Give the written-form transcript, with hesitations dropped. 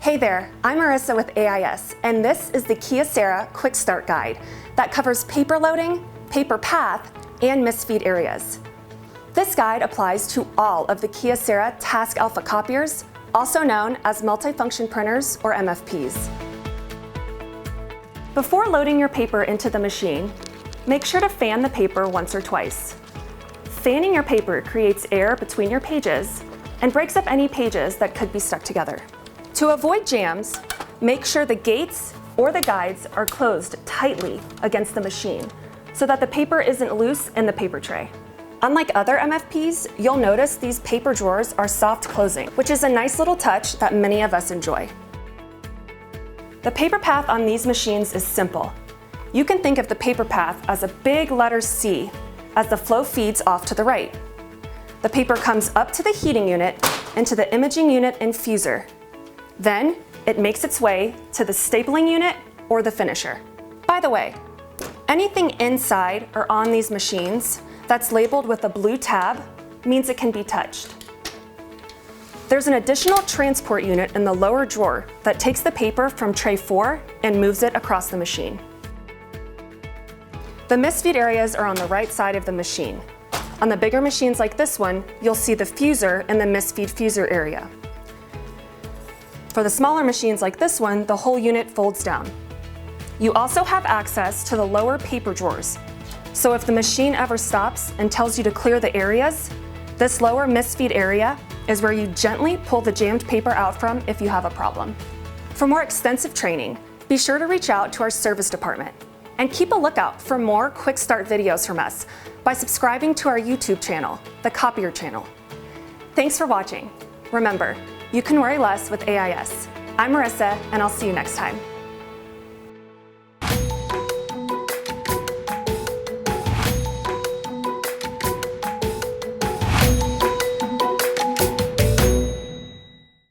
Hey there, I'm Marissa with AIS, and this is the Kyocera Quick Start Guide that covers paper loading, paper path, and misfeed areas. This guide applies to all of the Kyocera Task Alpha copiers, also known as multifunction printers or MFPs. Before loading your paper into the machine, make sure to fan the paper once or twice. Fanning your paper creates air between your pages and breaks up any pages that could be stuck together. To avoid jams, make sure the gates or the guides are closed tightly against the machine so that the paper isn't loose in the paper tray. Unlike other MFPs, you'll notice these paper drawers are soft closing, which is a nice little touch that many of us enjoy. The paper path on these machines is simple. You can think of the paper path as a big letter C as the flow feeds off to the right. The paper comes up to the heating unit into the imaging unit infuser. Then it makes its way to the stapling unit or the finisher. By the way, anything inside or on these machines that's labeled with a blue tab means it can be touched. There's an additional transport unit in the lower drawer that takes the paper from tray 4 and moves it across the machine. The misfeed areas are on the right side of the machine. On the bigger machines like this one, you'll see the fuser in the misfeed fuser area. For the smaller machines like this one, the whole unit folds down. You also have access to the lower paper drawers. So if the machine ever stops and tells you to clear the areas, this lower misfeed area is where you gently pull the jammed paper out from if you have a problem. For more extensive training, be sure to reach out to our service department. And keep a lookout for more quick start videos from us by subscribing to our YouTube channel, the Copier channel. Thanks for watching. Remember, you can worry less with AIS. I'm Marissa, and I'll see you next time.